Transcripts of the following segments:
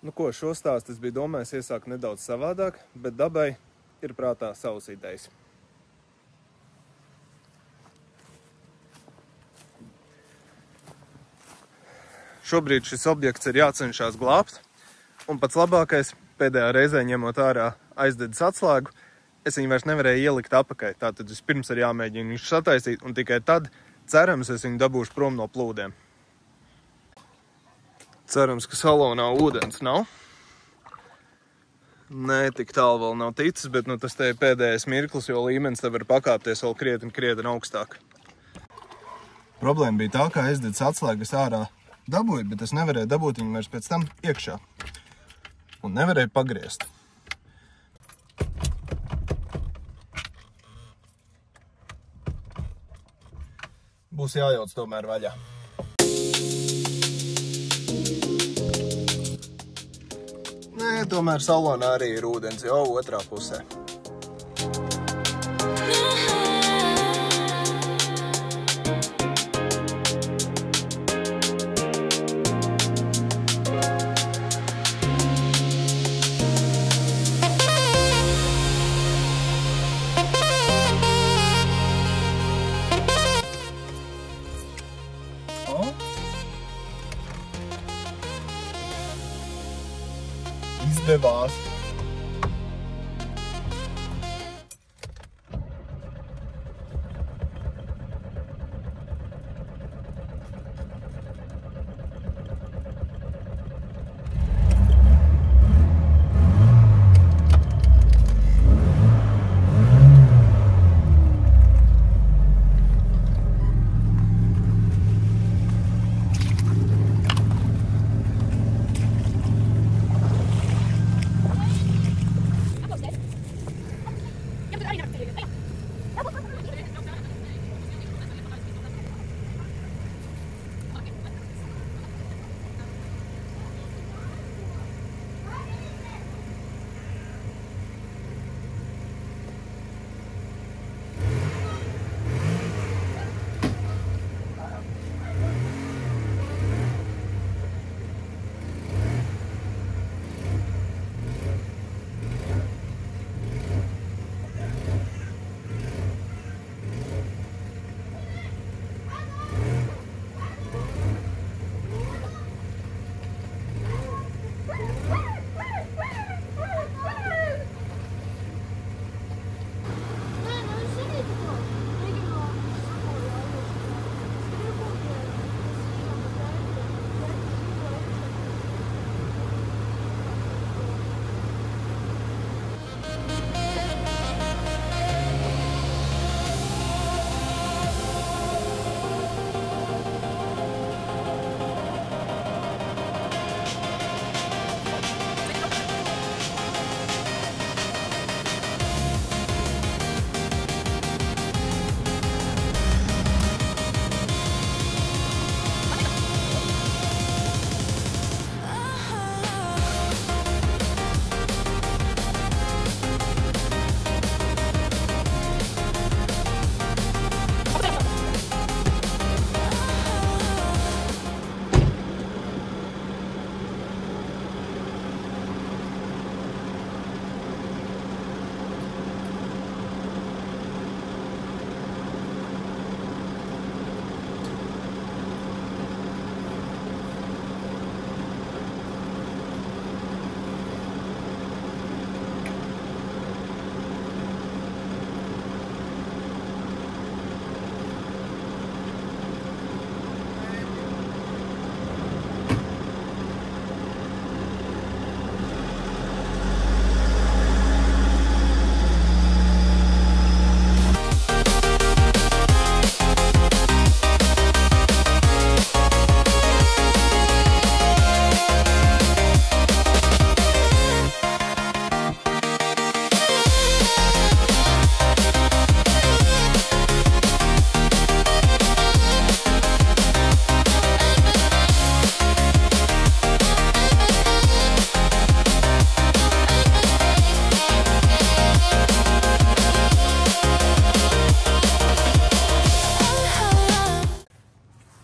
Nu ko, šo stāstu es biju domājis iesākt nedaudz savādāk, bet dabai ir prātā savas idejas. Šobrīd šis objekts ir jācenšas glābt, un pats labākais, pēdējā reizē ņemot ārā aizdedzis atslēgu, es viņu vairs nevarēju ielikt apakai, tātad vispirms ir jāmēģina viņš sataisīt, un tikai tad, cerams, es viņu dabūšu prom no plūdiem. Cerams, ka salonā ūdens nav. Nē, tik tālu vēl nav ticis, bet nu, tas te ir pēdējais mirklis, jo līmenis te var pakāpties vēl krietni augstāk. Problēma bija tā, ka aizdedzis atslēgas ārā dabūju, bet es nevarēju dabūt viņu vairs pēc tam iekšā. Un nevarēju pagriezt. Būs jājauc tomēr vaļā. Nē, tomēr salonā arī ir ūdens jau otrā pusē. Izdevās.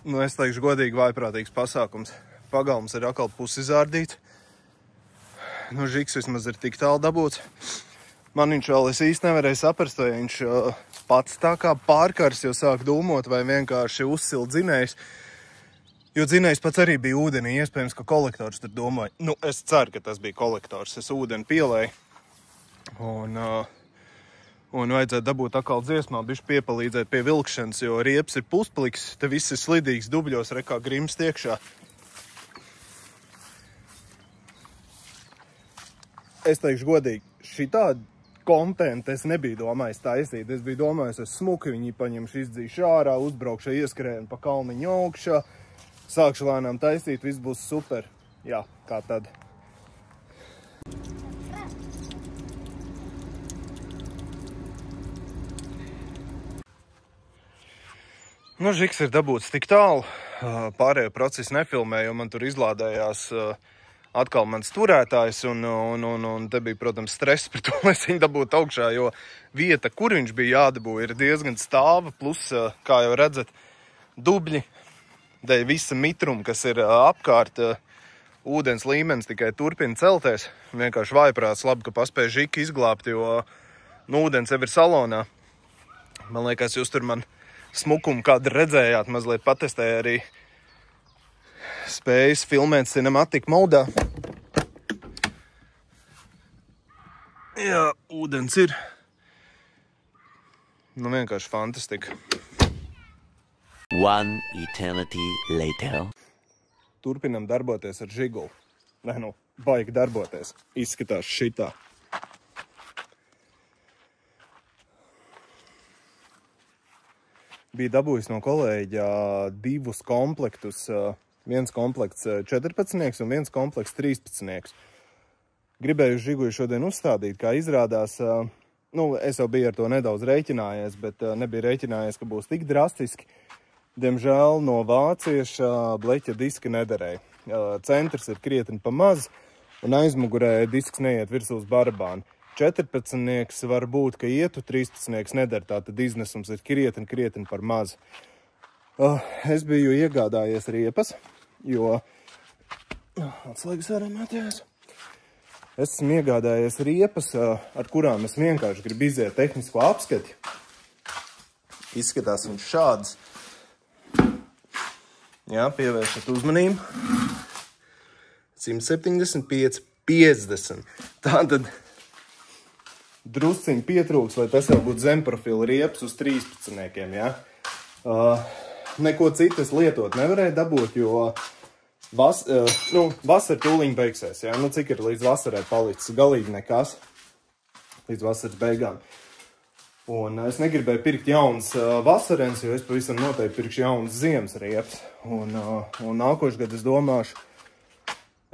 Nu, es teikšu godīgi vājprātīgs pasākums. Pagalms ir atkal pusizārdīts. Nu, žiks vismaz ir tik tālu dabūts. Man viņš vēl es īsti nevarēju saprast, vai viņš pats tā kā pārkars, jo sāk dūmot, vai vienkārši uzsilt dzinējs. Jo dzinējs pats arī bija ūdenī, iespējams, ka kolektors tur domāja. Nu, es ceru, ka tas bija kolektors. Es ūdeni pielēju. Un vajadzētu dabūt atkal dziesmā, bišķi piepalīdzēt pie vilkšanas, jo riepas ir puspaliks, te viss ir slidīgs dubļos, rekā grims tiekšā. Es teikšu godīgi, šitādi kontenti es nebiju domājis taisīt. Es biju domājis, es smuki viņu paņemšu, izdzīšu ārā, uzbraukšu ieskrēju pa kalniņu augšā, sākšu lēnām taisīt, viss būs super. Jā, kā tad. Nu, žiks ir dabūts tik tālu, pārējo procesu nefilmēju, jo man tur izlādējās atkal mans turētājs, un te bija, protams, stress par to, lai es viņu dabūtu augšā, jo vieta, kur viņš bija jādabū, ir diezgan stāva, plus, kā jau redzat, dubļi, dēļ visa mitruma, kas ir apkārt, ūdens līmenis tikai turpina celties. Vienkārši vājprāts, labi, ka paspēja žiki izglābt, jo ūdens jau ir salonā. Man liekas, jūs tur man smukumu kādu redzējāt, mazliet patestēja arī spējas filmēt cinematic modā. Jā, ūdens ir. Nu, vienkārši fantastika. One eternity later. Turpinam darboties ar žiguli. Nē, nu, baigi darboties. Izskatās šitā. Bija dabūjis no kolēģa divus komplektus. Viens komplekts 14 un viens komplekts 13. Gribēju žiguļu šodien uzstādīt, kā izrādās. Nu, es jau biju ar to nedaudz rēķinājies, bet nebija rēķinājies, ka būs tik drastiski. Diemžēl no vācieša bleķa diska nederēja. Centrs ir krietni pa maz, un aizmugurē disks neiet virsū uz barabānu. 14 var būt, ka ietu, 13 neder, tātad iznesums ir krietni par maz. Es biju iegādājies riepas, jo... Atslēgas arī mētījās. Es esmu iegādājies riepas, ar kurām es vienkārši gribu iziet tehnisko apskati. Izskatās viņš šāds. Jā, pievēršat uzmanību. 175, 50. Tātad drusciņi pietrūks, lai tas jau būtu zemprofila riepas uz 13, jā. Neko citu es lietot nevarēju dabūt, jo vasara tūliņ beigsies, jā. Nu, cik ir līdz vasarai palicis? Galīgi nekas. Līdz vasaras beigām. Un es negribēju pirkt jaunas vasarens, jo es pavisam noteikti pirkšu jaunas ziemas riepas. Un nākošu gadu es domāšu,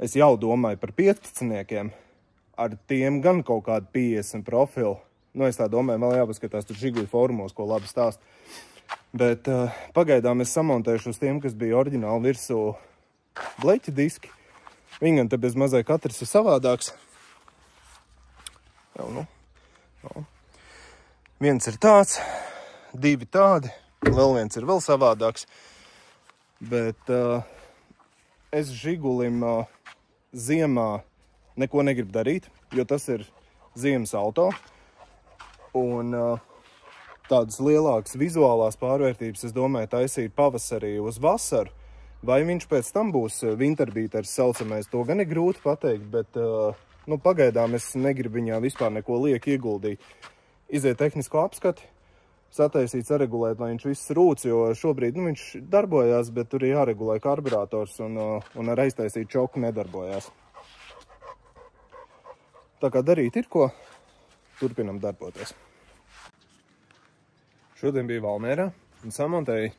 es jau domāju par 15. Ar tiem gan kaut kādu 50 profilu. Nu, es tā domāju, vēl jāpaskatās tur žiguļu formos, ko labi stāst. Bet pagaidām es samontēšu uz tiem, kas bija oriģināli virsū bleķa diski. Viņi gan te bez mazai katrs ir savādāks. Jau, nu. Viens ir tāds, divi tādi, vēl viens ir vēl savādāks. Bet es žigulim ziemā neko negribu darīt, jo tas ir ziemas auto. Un tādas lielākas vizuālās pārvērtības, es domāju, taisīt pavasarī uz vasaru. Vai viņš pēc tam būs winterbeaters saucamais, to gan ir grūti pateikt, bet nu, pagaidām es negribu viņā vispār neko lieku ieguldīt. Iziet tehnisko apskati, sataisīt, saregulēt, lai viņš viss rūc, jo šobrīd viņš darbojās, bet tur ir jāregulē karburators un ar aiztaisīt čoku nedarbojās. Tā kā darīt ir ko, turpinam darboties. Šodien bija Valmērā un samontēju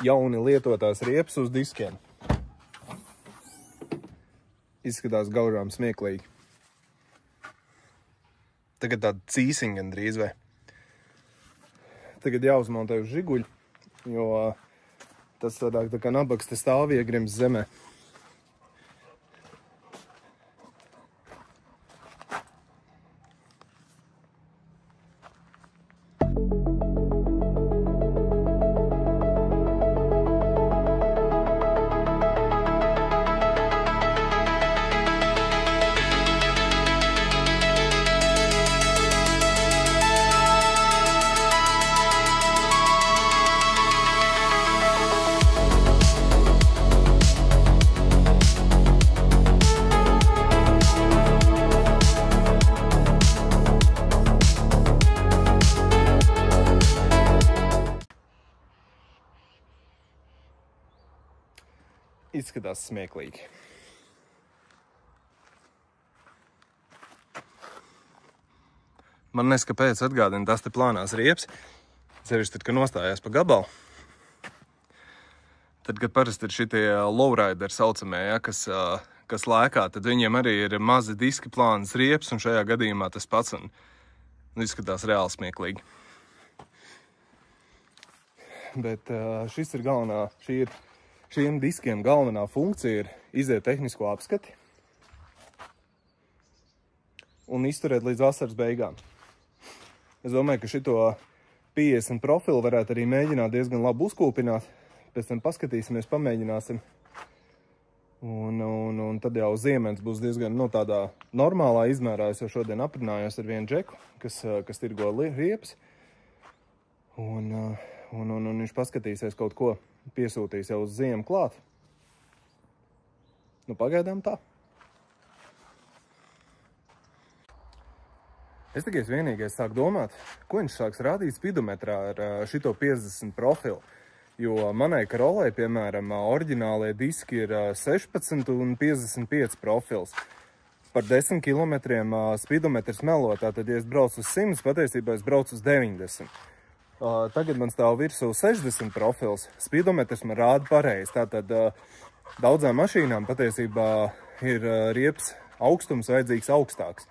jauni lietotās riepas uz diskiem. Izskatās gaužām smieklīgi. Tagad tāda cīsiņa gandrīz vai. Tagad jāuzmontē uz žiguļu, jo tas tā kā nabaks te stāv iegrims zemē. izskatās smieklīgi. Man neskapēc atgādina tās te plānās riepas, sevišķi tad, kad nostājās pa gabalu. Tad, kad parasti ir šitie lowrider saucamie, ja, kas lēkā, tad viņiem arī ir mazi diski, plānas riepas, un šajā gadījumā tas pats, un izskatās reāli smieklīgi. Bet šis ir šiem diskiem galvenā funkcija ir iziet tehnisko apskati un izturēt līdz vasaras beigām. Es domāju, ka šito 50 profilu varētu arī mēģināt diezgan labi uzkūpināt. Pēc tam paskatīsimies, pamēģināsim. Un tad jau ziemens būs diezgan tādā normālā izmērā. Es jau šodien aprunājos ar vienu džeku, kas tirgo riepas. Un viņš paskatīsies kaut ko, piesūtīs jau uz ziemu klāt. Nu, pagaidām tā. Es tikai vienīgais sāku domāt, ko viņš sāks rādīt spidometrā ar šito 50 profilu. Jo manai Karolai, piemēram, oriģinālie diski ir 16 un 55 profils. Par 10 kilometriem spidometrs melo, tātad, ja es braucu uz 100, patiesībā es braucu uz 90. Tagad man stāv virsū 60 profils, spidometrs man rāda pareizi. Tātad daudzām mašīnām patiesībā ir riepas augstums vajadzīgs augstāks.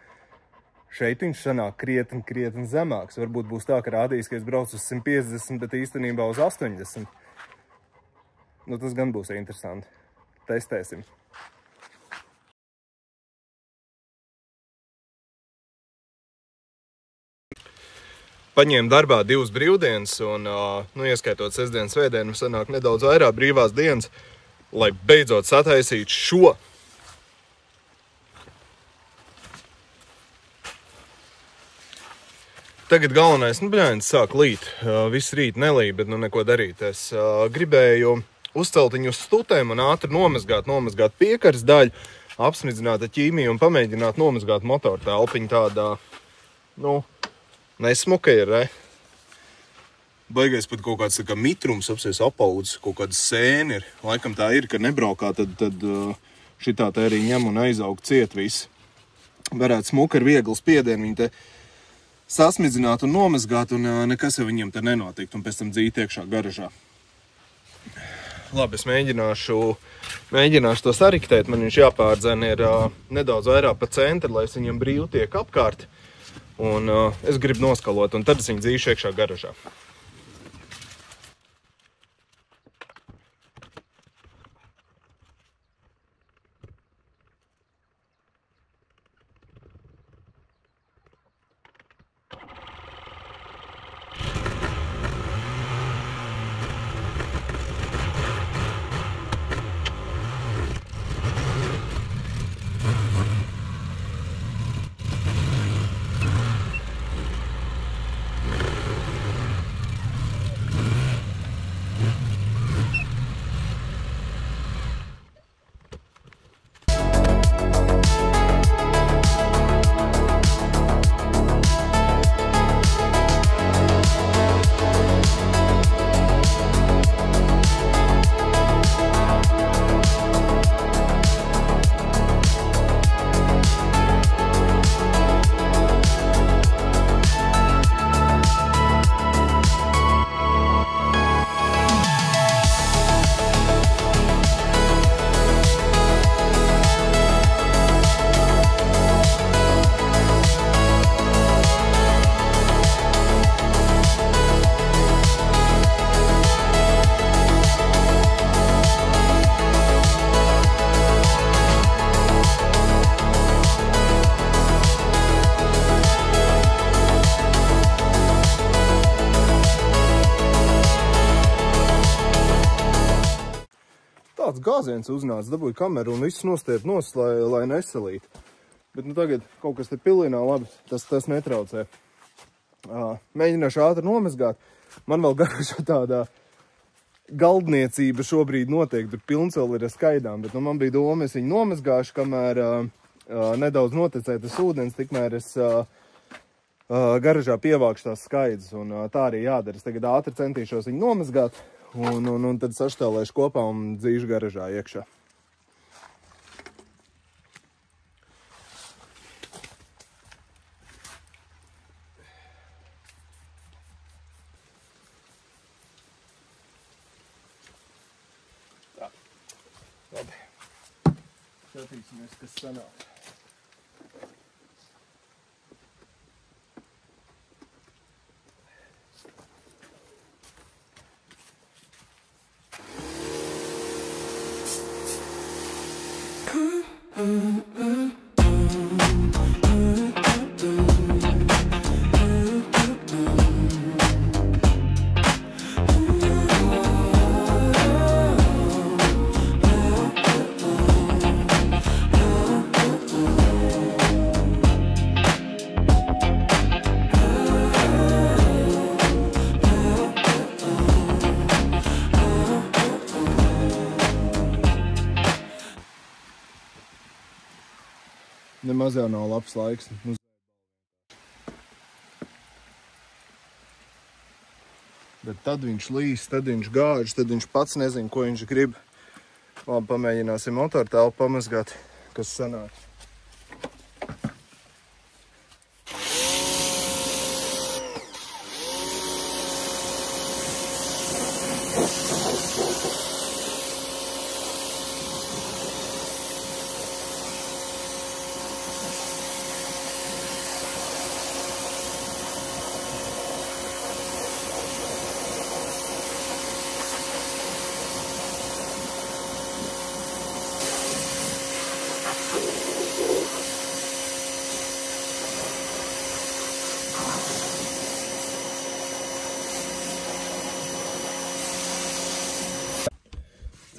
Šeit viņš sanāk krietni zemāks. Varbūt būs tā, ka rādīs, ka es braucu uz 150, bet īstenībā uz 80. Nu, tas gan būs interesanti. Testēsim. Paņēmu darbā 2 brīvdienas un, ieskaitot sestdienas svētdienu, sanāk nedaudz vairāk brīvās dienas, lai beidzot sataisītu šo. Tagad galvenais, sāk līt. Viss rīt nelī, bet neko darīt. Es gribēju uzcelt viņu uz stutēm un ātri nomazgāt piekaras daļu, apsmidzināt ar ķīmiju un pamēģināt nomazgāt motoru telpiņu tādā, nesmuka ir, Baigais pat kaut kāds tā kā mitrums, apsies apaudzes, kaut kāda sēna ir. Laikam tā ir, ka nebraukā, tad šitā tā arī ņem un aizaug ciet viss. Varētu smuka ar vieglu spiedienu, viņi te sasmidzināt un nomazgāt, un nekas jau viņiem te nenotikt, un pēc tam dzīt iekšā garažā. Labi, es mēģināšu to sariktēt, man viņš jāpārdzen ir nedaudz vairāk pa centru, lai es viņam brīvi tiek apkārt, un es gribu noskalot, un tad es viņu dzīšu iekšā garažā. tāds gāziens uznāca, dabūju kameru un viss nostiep nost, lai nesalīt. Bet nu tagad kaut kas te pilinā, labi, tas netraucē. Mēģināšu ātri nomazgāt. Man vēl garažā tādā galdniecība šobrīd notiek, tur pilns vēl ir skaidām, bet nu, man bija doma, es viņu nomazgāšu, kamēr nedaudz noticēja tas ūdens, tikmēr es garažā pievākšu tās skaidus, un tā arī jādara. Es tagad ātri centīšos viņu nomazgāt, un tad saštālēšu kopā un dzīšu garažā iekšā. Skatīsimies, kas sanāk. Nemaz jau nav labs laiks. Bet tad viņš līs, tad viņš gāž, tad viņš pats nezina, ko viņš grib. Labi, pamēģināsim motortēlu pamazgāt, kas sanāk.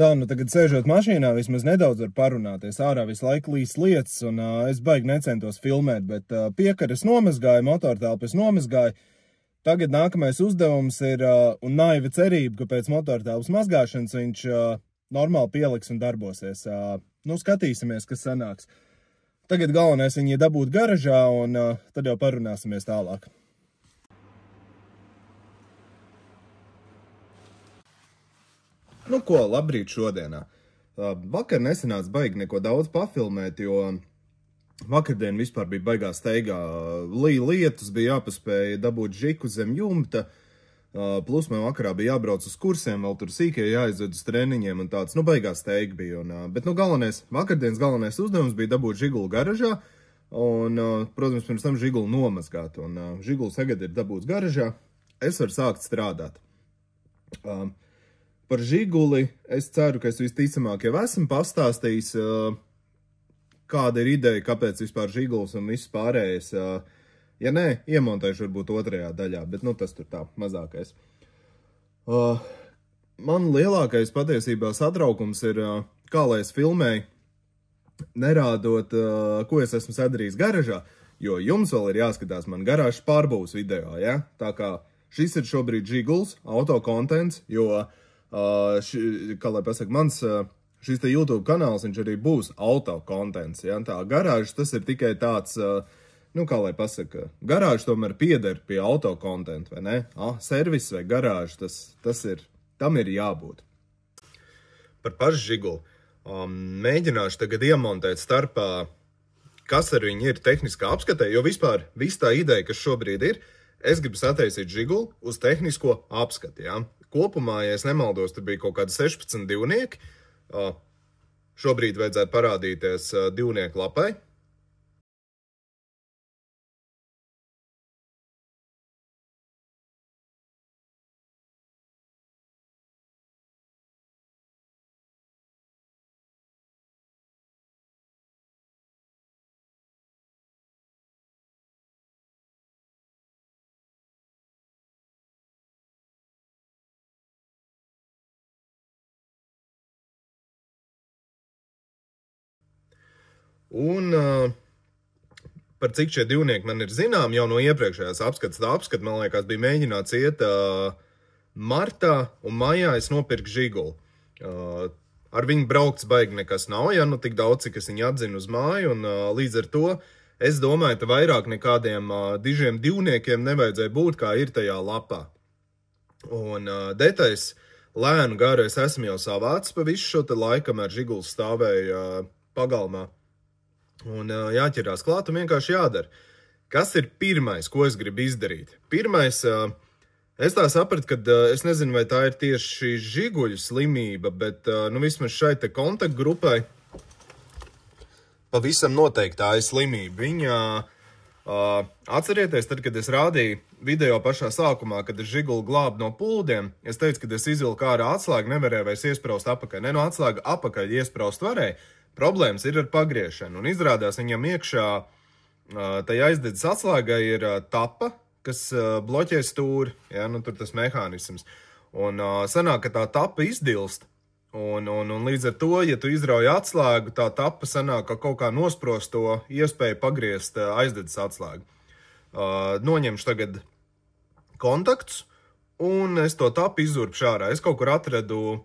Tā, nu tagad sēžot mašīnā, vismaz nedaudz var parunāties. Ārā visu laiku līs lietas, un es baigi necentos filmēt, bet piekaras nomazgāju, motortelpas nomazgāju. Tagad nākamais uzdevums ir, un naiva cerība, ka pēc motortelpas mazgāšanas viņš normāli pieliks un darbosies. Nu, skatīsimies, kas sanāks. Tagad galvenais viņu dabūt garažā, un tad jau parunāsimies tālāk. Nu ko, labrīt šodienā. Vakar nesanāca baigi neko daudz pafilmēt, jo vakardien vispār bija baigā steigā. Lija lietus, bija jāpaspēja dabūt žiku zem jumta, plus man vakarā bija jābrauc uz kursiem, vēl tur sīkie jāizved uz treniņiem un tāds, nu baigā steiga bija. Bet nu vakardienas galvenais uzdevums bija dabūt žigulu garažā un, protams, pirms tam žigulu nomazgāt. Un žiguls tagad ir dabūts garažā, es varu sākt strādāt. Par žiguli es ceru, ka es visticamāk jau esmu pastāstījis, kāda ir ideja, kāpēc vispār žiguls un viss pārējais. Ja nē, iemontēšu varbūt otrajā daļā, bet nu tas tur tā mazākais. Man lielākais patiesībā satraukums ir, kā lai es filmēju, nerādot, ko es esmu sadarījis garažā, jo jums vēl ir jāskatās man garāžas pārbūves video, ja? Tā kā šis ir šobrīd žiguls, auto kontents, jo kā lai pasaka, mans šis te YouTube kanāls, viņš arī būs auto kontents, ja? Tā garāžas tas ir tikai tāds, nu kā lai pasaka, garāžas tomēr pieder pie auto kontenta, vai ne? Servis vai garāžas, tam ir jābūt. Par pašu žigulu. Mēģināšu tagad iemontēt starpā, kas ar viņu ir tehniskā apskatē, jo vispār viss tā ideja, kas šobrīd ir, es gribu sataisīt žigulu uz tehnisko apskati, ja? Kopumā, ja es nemaldos, tur bija kaut kādi 16 divnieki. Šobrīd vajadzētu parādīties divnieku lapai. Un par cik šie divnieki man ir zinām, jau no iepriekšējās apskates, tā apskata, man liekas, bija mēģināts iet martā, un maijā es nopirku žigulu. Ar viņu braukts baigi nekas nav, ja, nu tik daudz, cik es viņu atzinu uz māju, un līdz ar to es domāju, ka vairāk nekādiem dižiem divniekiem nevajadzēja būt, kā ir tajā lapā. Un detaļas lēnu garu es esmu jau savācis pa visu šo te laiku, kamēr žiguls stāvēja pagalmā. Un jāķerās klāt un vienkārši jādara. Kas ir pirmais, ko es gribu izdarīt? Pirmais, es tā sapratu, ka es nezinu, vai tā ir tieši šī žiguļu slimība, bet nu vismaz šai te kontaktgrupai pavisam noteikti tā ir slimība. Viņa, atcerieties, tad, kad es rādīju video pašā sākumā, kad es Žiguli glābu no puldiem, es teicu, kad es izvilku ārā atslēgu, nevarēju vairs iespraust apakaļ. Ne, no atslēga apakaļ iespraust varēja. Problēmas ir ar pagriešanu. Un izrādās viņam iekšā tai aizdedzes atslēgai ir tapa, kas bloķē stūri, ja, nu tur tas mehānisms. Un sanāk, ka tā tapa izdilst, un līdz ar to, ja tu izrauj atslēgu, tā tapa sanāk, ka kaut kā nosprost to iespēju pagriezt aizdedzes atslēgu. Noņemšu tagad kontaktus, un es to tapu izurpšu ārā. Es kaut kur atradu,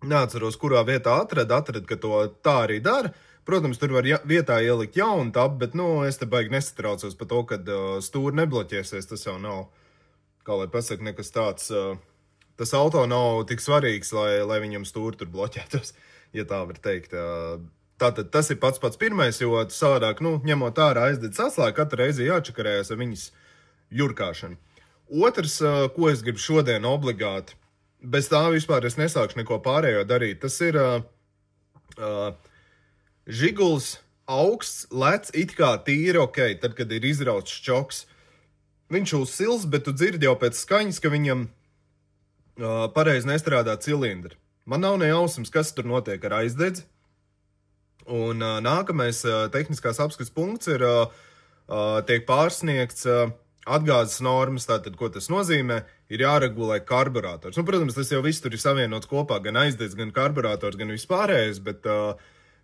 neatceros, kurā vietā atradu, ka to tā arī dara. Protams, tur var vietā ielikt jaunu tapu, bet, nu, es te baigi nesatraucos par to, kad stūri nebloķēsies, tas jau nav, kā lai pasaka, nekas tāds, tas auto nav tik svarīgs, lai viņam stūri tur bloķētos, ja tā var teikt. Tātad tas ir pats pirmais, jo savādāk, nu, ņemot ārā aizdedzes atslēgu, katru reizi jāčakarējas ar viņas ļurkāšanu. Otrs, ko es gribu šodien obligāti, bez tā vispār es nesākšu neko pārējo darīt, tas ir Žiguls augsts, lec it kā tīri ok, tad, kad ir izrauts šķoks. Viņš uzsils, bet tu dzirdi jau pēc skaņas, ka viņam pareizi nestrādā cilindri. Man nav ne jausmas, kas tur notiek ar aizdedzi. Un nākamais tehniskās apskats punkts ir, tiek pārsniegts atgāzes normas, tātad, ko tas nozīmē, ir jāregulē karburators. Nu, protams, tas jau viss tur ir savienots kopā, gan aizdedz, gan karburators, gan vispārējais, bet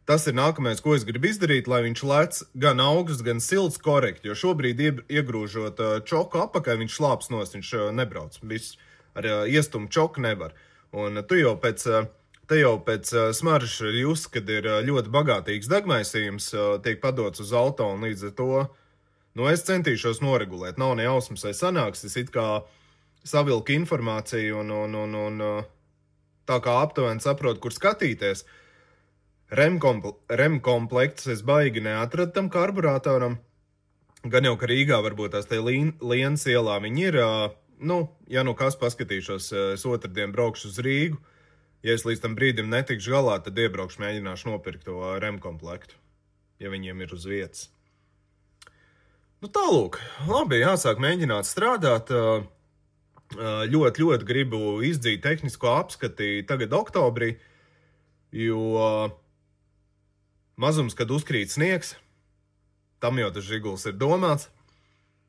tas ir nākamais, ko es gribu izdarīt, lai viņš lec gan augsts, gan silts korekti, jo šobrīd iegrūžot čoku apakaļ, viņš slāps nost, viņš nebrauc. Viss ar iestumu čoku nevar. Un te jau pēc smaržas just, kad ir ļoti bagātīgs degmaisījums, tiek padots uz auto, un līdz ar to, nu, es centīšos noregulēt. Nav ne jausmas, vai sanāks, es it kā savilku informāciju un tā kā aptuveni saprotu, kur skatīties. Rem komplekts es baigi neatradu tam karburatoram. Gan jau, ka Rīgā varbūt tās te Lienas ielā viņi ir. Nu, ja nu kas paskatīšos, es otrdien braukšu uz Rīgu. Ja es līdz tam brīdim netikšu galā, tad iebraukšu, mēģināšu nopirkt to rem komplektu, ja viņiem ir uz vietas. Nu tālūk, labi, jāsāk mēģināt strādāt. Ļoti gribu izdzīt tehnisko apskati tagad oktobrī, jo mazums, kad uzkrīt sniegs, tam jau tas Žiguls ir domāts.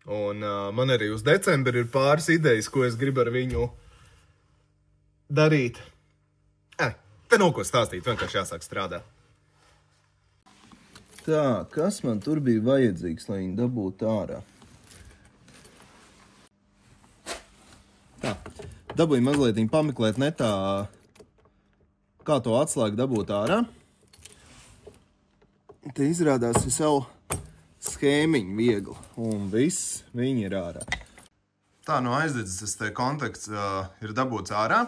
Un man arī uz decembri ir pāris idejas, ko es gribu ar viņu darīt. Te nav ko stāstīt, vienkārši jāsāk strādāt. Tā, kas man tur bija vajadzīgs, lai viņu dabūtu ārā? Tā, dabūju mazliet pameklēt netā, kā to atslēgu dabūt ārā. Te izrādās ir savu schēmiņu viegli, un viss viņi ir ārā. Tā, no aizdedzes te kontakts ir dabūts ārā,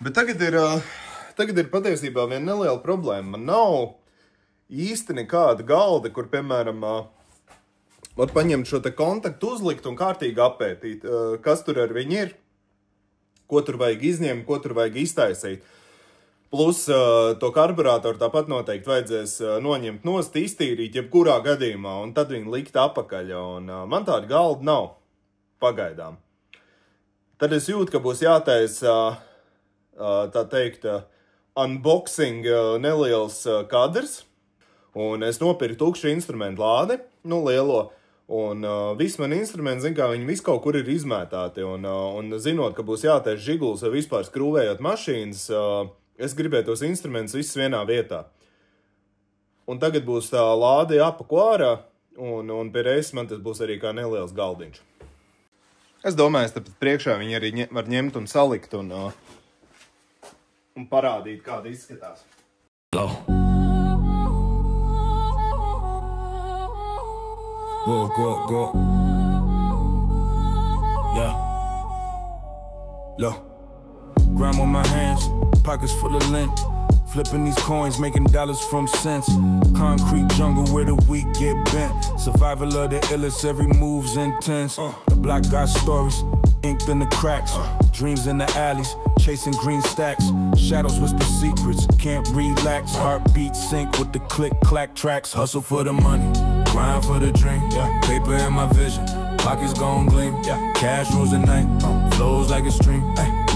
bet tagad ir patiesībā viena neliela problēma. Man nav īsti nekāda galda, kur, piemēram, var paņemt šo te kontaktu, uzlikt un kārtīgi apētīt, kas tur ar viņu ir, ko tur vajag izņemt, ko tur vajag iztaisīt. Plus to karburātoru tāpat noteikti vajadzēs noņemt nost, iztīrīt jebkurā gadījumā, un tad viņu likt apakaļ, un man tāda galda nav pagaidām. Tad es jūtu, ka būs jātaisa, tā teikt, unboxing neliels kadrs, un es nopirku tukšu instrumentu lādi, nu lielo, un visi mani instrumenti, zin kā, viņi visu kaut kur ir izmētāti, un zinot, ka būs jātaisa Žiguls vai vispār skrūvējot mašīnas, es gribēju tos instrumentus visus vienā vietā. Un tagad būs tā lāde jāpako ārā, un pie reizes man tas būs arī kā neliels galdiņš. Es domāju, tāpēc priekšā viņi arī var ņemt un salikt un parādīt, kāda izskatās. Go. Go. Yeah. Low. Grime on my hands, pockets full of lint. Flipping these coins, making dollars from cents. Concrete jungle where the weak get bent. Survival of the illest, every move's intense. The block got stories, inked in the cracks. Dreams in the alleys, chasing green stacks. Shadows whisper secrets, can't relax. Heartbeat sync with the click clack tracks. Hustle for the money, grind for the dream. Paper in my vision, pockets gon' gleam. Cash rules the night, flows like a stream.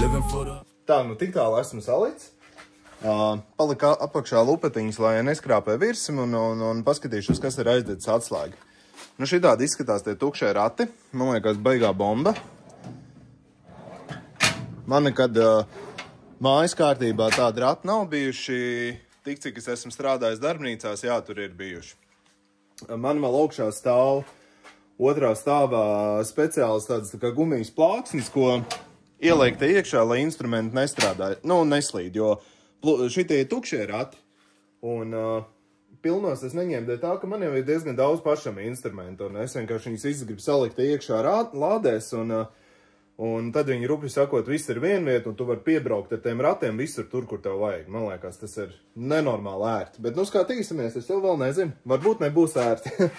Living for the... Tā, nu tik tālu esmu salīdz. Palika apakšā lupetiņas, lai neskrāpē virsim un paskatīšos, kas ir aizdedzis atslēga. Nu šitādi izskatās tie tukšie rati. Man liekas, baigā bomba. Man nekad mājas kārtībā tādi rati nav bijuši. Tik, cik es esmu strādājis darbnīcās, jā, tur ir bijuši. Man vēl augšā stāv otrā stāvā speciāls tāds tā kā gumijas plāksnis, ko ieliek te iekšā, lai instrumenti nestrādāja, nu, neslīd, jo šitie ir tukšie rati, un pilnos es neņēmu dēļ tā, ka man jau ir diezgan daudz pašam instrumentu, un es vienkārši viņus izgribu salikt iekšā lādēs, un tad viņi rupi sakot, viss ir vienvieta, un tu vari piebraukt ar tiem ratiem visur tur, kur tev vajag. Man liekas, tas ir nenormāli ērti, bet nu skatīsimies, es jau vēl nezinu, varbūt nebūs ērti.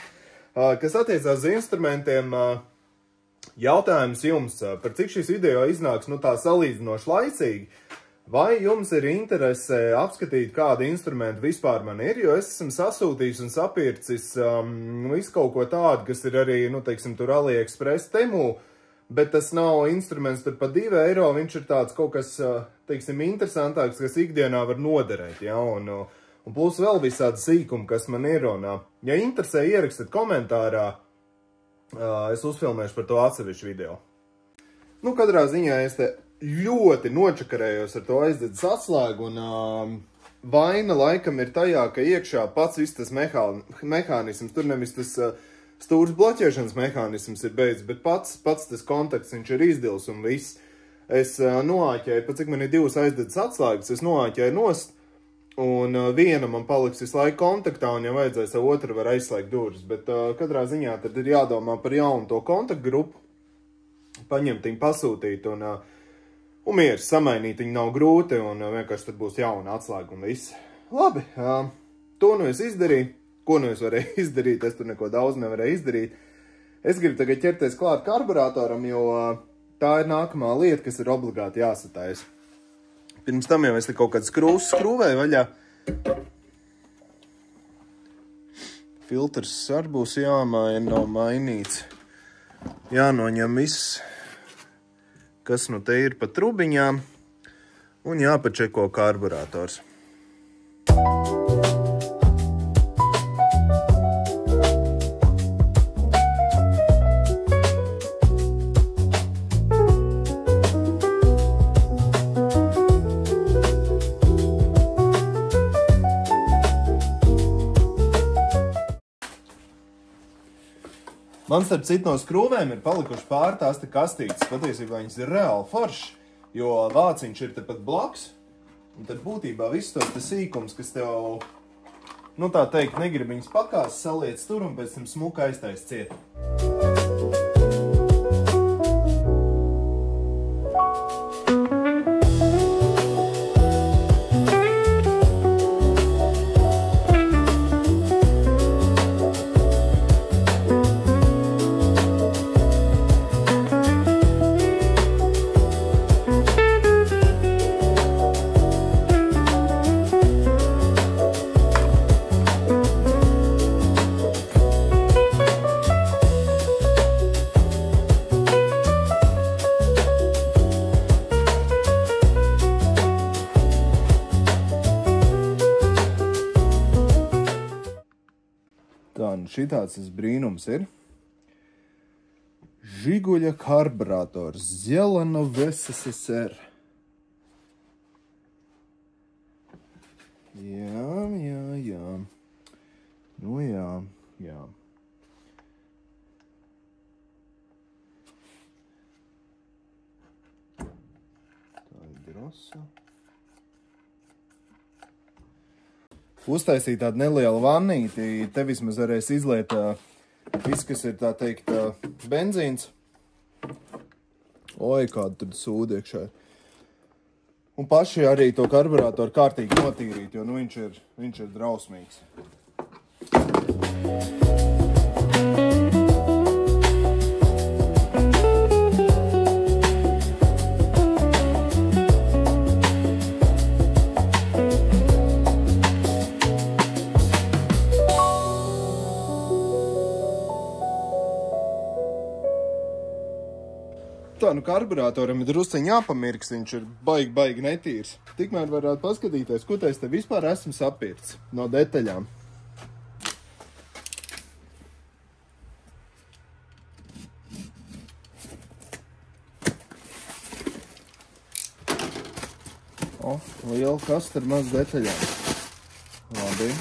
Kas attiecās uz instrumentiem, jautājums jums, par cik šis video iznāks, nu tā salīdzinoši laicīgi, vai jums ir interese apskatīt, kādi instrumenti vispār man ir, jo es esmu sasūtījis un sapircis visu kaut ko tādu, kas ir arī, nu, teiksim, tur AliExpress Temu, bet tas nav instruments tur pa 2 eiro, viņš ir tāds kaut kas, teiksim, interesantāks, kas ikdienā var noderēt, ja, un plus vēl visādi sīkumi, kas man ir, un, ja interesē, ierakstiet komentārā, es uzfilmēšu par to atsevišķu video. Nu, katrā ziņā es te ļoti nočakarējos ar to aizdedzis atslēgu, un vaina laikam ir tajā, ka iekšā pats viss tas mehānisms, tur nevis tas stūrs bloķēšanas mehānisms ir beidzis, bet pats tas kontakts, viņš ir izdils un viss. Es noāķēju, pat cik man ir 2 aizdedzis atslēgas, es noāķēju nost, un viena man paliks visu laiku kontaktā, un ja vajadzēs, otra var aizslēgt durvis, bet katrā ziņā tad ir jādomā par jaunu to kontaktgrupu, paņemt viņu pasūtīt, un mieres samainīt viņu nav grūti, un vienkārši tad būs jauna atslēga un viss. Labi, to nu es izdarīju. Ko nu es varēju izdarīt? Es tur neko daudz nevarēju izdarīt. Es gribu tagad ķerties klāt karburatoram, jo tā ir nākamā lieta, kas ir obligāti jāsataisa. Pirms tam jau es te kaut kāds skrūvēju vaļā. Filtrs arī būs jāmaina, nav mainīts. Jānoņem viss, kas nu te ir pa trubiņām, un jāpačeko karburators. Man starp citu no skrūvēm ir palikuši pār tās te kastītes. Patiesībā viņas ir reāli forši, jo vāciņš ir tepat blakus. Un tad būtībā viss tos te sīkums, kas tev, nu tā teikt, negrib viņas pakās, saliec tur un pēc tam smuka aiztais ciet. Tā, nu šitāds tas brīnums ir. Žiguļa karburators, Zelano VSSR. Jā. Nu jā. Tā ir drosa. Uztaisīt tādu nelielu vannīti, te vismaz varēs izliet viss, kas ir tā teikt benzīns. Oi, kāda tur sūda iekšā. Un paši arī to karburātoru kārtīgi notīrīt, jo viņš ir drausmīgs. Tā, karburātoram ir drusciņ jāpamirks, viņš ir baigi netīrs. Tikmēr varētu paskatīties, ko es te vispār esmu sapircis no detaļām. Liela kasta ar maz detaļām. Labi.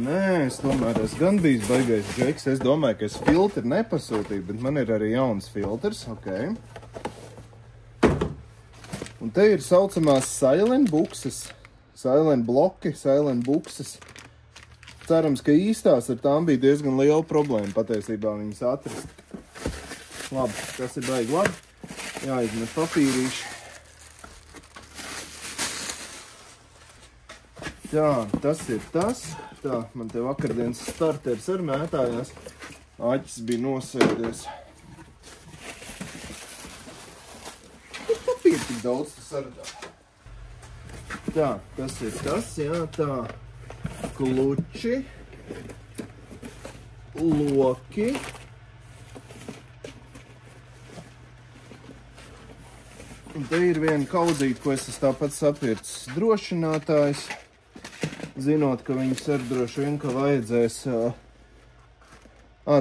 Nē, es tomēr esmu gan bijis baigais džeks. Es domāju, ka es filtru nepasūtīju, bet man ir arī jauns filtrs, ok. Un te ir saucamās silent bukses, silent bloki, silent bukses. Cerams, ka īstās ar tām bija diezgan liela problēma patiesībā viņas atrast. Labi, tas ir baigi labi. Jāizmet papīrīši. Tā, tas ir tas. Tā, man te vakardienas starters ar mētājās. Aķis bija nosēdies. Kur papīri tik daudz tas sardā? Tā, tas ir tas, jā, tā. Kluči. Loki. Un te ir viena kaudzīte, ko es tāpat sapircis drošinātājs. Zinot, ka viņus ar droši vien, ka vajadzēs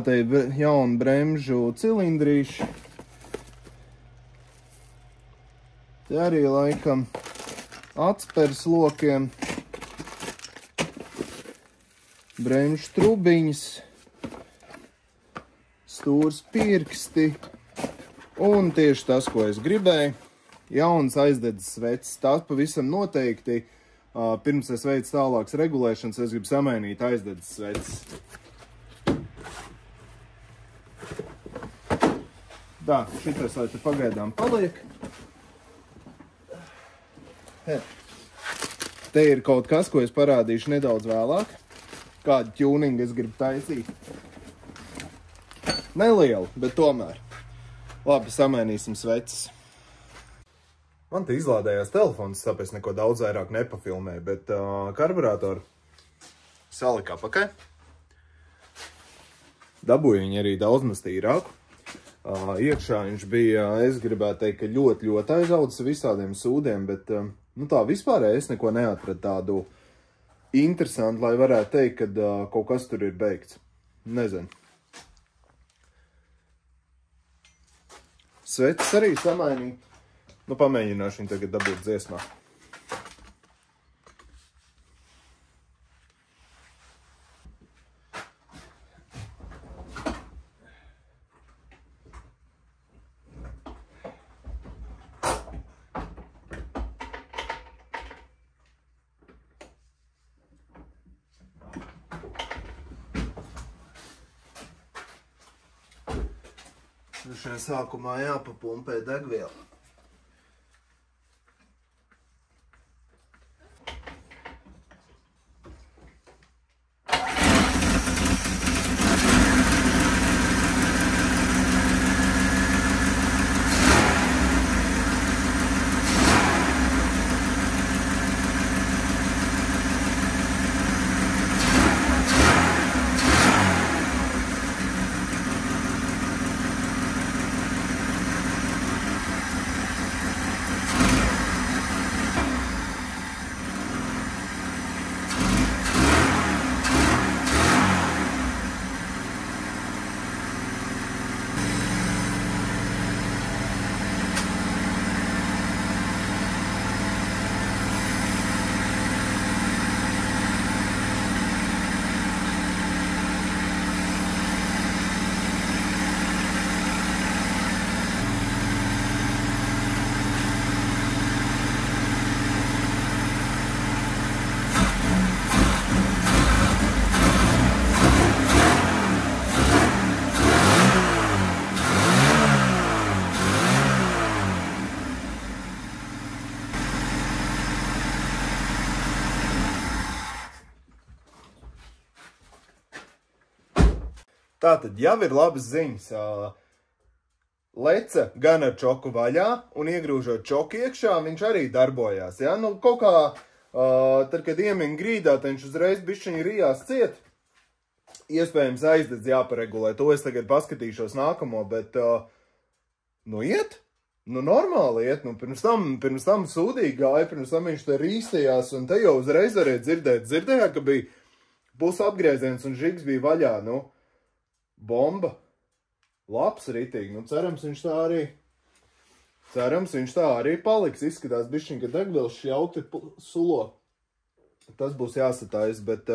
te ir jauna bremžu cilindrīši. Te arī laikam atspers lokiem, bremžu trubiņas, stūrs pirksti un tieši tas, ko es gribēju, jauns aizdedzes sveces. Tās pavisam noteikti. Pirms es veicu tālākas regulēšanas, es gribu samainīt aizdedzes sveces. Tā, šitais lai te pagaidām paliek. Te ir kaut kas, ko es parādīšu nedaudz vēlāk. Kādu tuningu es gribu taisīt. Nelielu, bet tomēr. Labi, samainīsim sveces. Man te izlādējās telefons, tāpēc neko daudz vairāk nepafilmēju, bet karburātoru salika apakai. Dabūju viņu arī daudz maz tīrāku. Iekšā viņš bija, es gribētu teikt, ka ļoti aizaudzis visādiem sūdiem, bet tā vispārēji es neko neatradu tādu interesantu, lai varētu teikt, ka kaut kas tur ir beigts. Nezinu. Sveces arī samainīt. Pamēģināšu viņu tagad dabūt dziesmā. Šajā sākumā jāpapumpē degviela. Tātad jau ir labas ziņas. Leca gan ar čoku vaļā, un iegrūžot čoku iekšā, viņš arī darbojās. Ja? Nu, kaut kā, tad, kad iemina grīdā, tad viņš uzreiz bišķiņi rijās ciet. Iespējams aizdedz jāparegulē. To es tagad paskatīšos nākamo, bet, nu iet. Nu, normāli iet. Nu, pirms tam sūdīgi gāja, pirms tam viņš te rīstījās, un te jau uzreiz varēja dzirdēt, ka bija pusapgrieziens un žigs bija vaļā. Nu, bomba. Labs ritīgi. Nu, cerams, viņš tā arī paliks. Izskatās bišķiņ, ka degvielas šļauti sulo. Tas būs jāsatājas, bet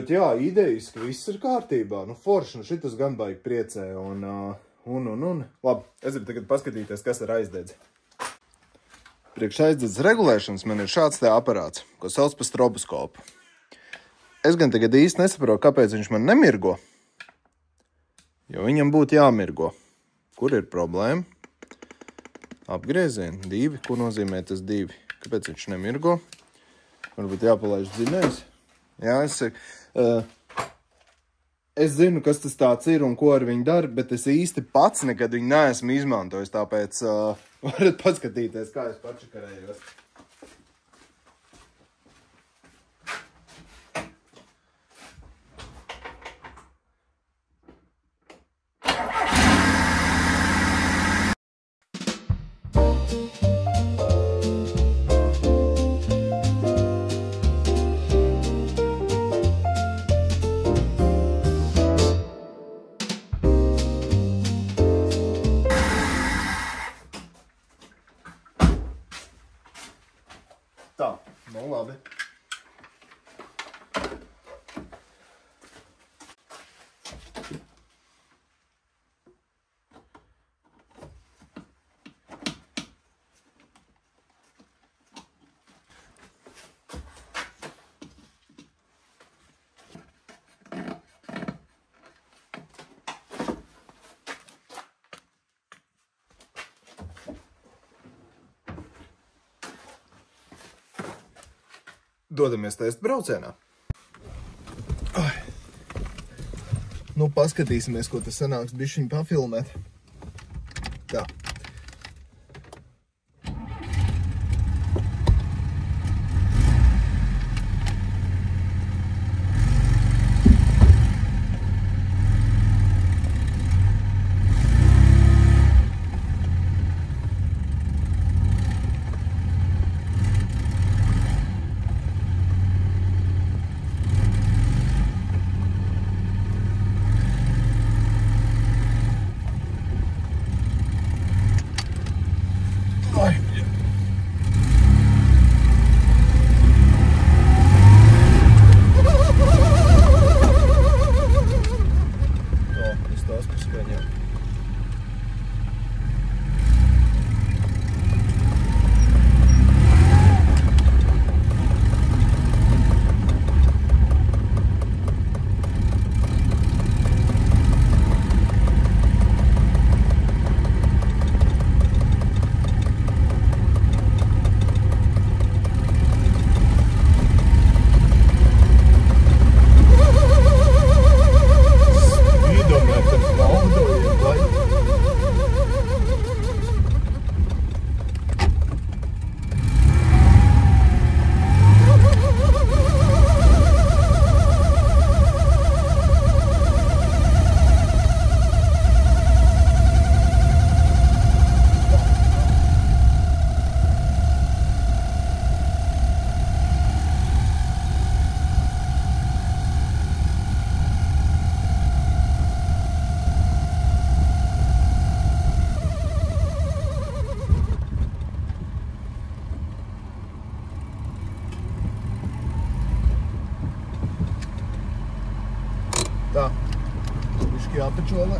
jā, idejas, ka viss ir kārtībā. Nu, forši, nu šitas gan baigi priecē, un. Labi, es gribu tagad paskatīties, kas ir aizdedzi. Priekš aizdedzes regulēšanas man ir šāds te aparāts, ko sauc par stroboskopu. Es gan tagad īsti nesaprotu, kāpēc viņš man nemirgo, jo viņam būtu jāmirgo. Kur ir problēma? Apgriezieni, 2. Ko nozīmē tas 2? Kāpēc viņš nemirgo? Varbūt jāpalaiž dzinējs. Jā, es zinu, kas tas tāds ir un ko ar viņu dara, bet es īsti pats nekad viņu neesmu izmantojis, tāpēc varat paskatīties, kā es pačakarējos. Tā, nu labi. Dodamies testa braucienā. Nu, paskatīsimies, ko tas sanāks bišķiņ pafilmēt. Tā. Tā, bišķi jāpačolē.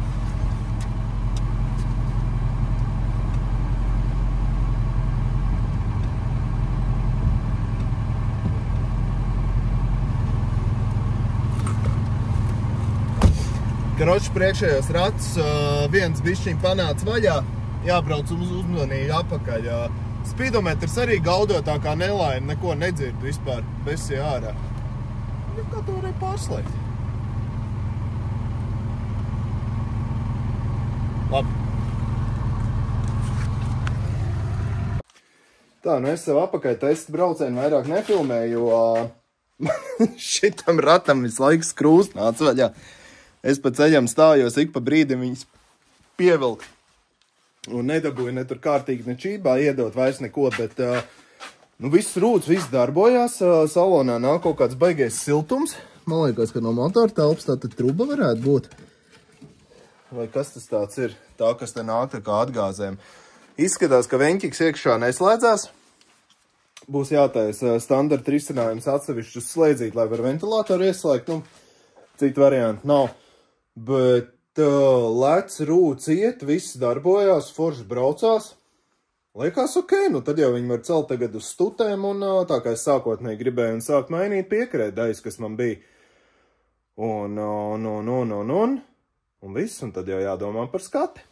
Karoči priekšējos rats, viens bišķiņ panāca vaļā, jābrauc uzmanīgi apakaļ. Speedometrs arī gaudotā kā nelaina, neko nedzird vispār, besi ārā. Kā to varēja pārslēgt? Labi. Tā, nu es sev apakai testu braucienu vairāk nefilmēju, jo šitam ratam visu laiku skrūst nāc vaļā. Es pa ceļam stājos, ik pa brīdim viņas pievilkt. Un nedabūju ne tur kārtīgi, ne čībā iedot vairs neko, bet nu viss rūts, viss darbojās. Salonā nāk kaut kāds baigais siltums. Man liekas, ka no motora telpas tātad truba varētu būt. Vai kas tas tāds ir? Tā, kas te nāk tā kā atgāzēm. Izskatās, ka veņķiks iekšā neslēdzās. Būs jātaisa standarta risinājums atsevišķi uz slēdzīt, lai var ventilātoru ieslēgt. Nu, citu variantu nav. Bet lec, rūts iet, viss darbojās, forši braucās. Liekas, ok, nu tad jau viņi var celt tagad uz stutēm un tā kā es sākotnēji gribēju un sākt mainīt piekrēdājus, kas man bija. Un viss, un tad jau jādomā par skati.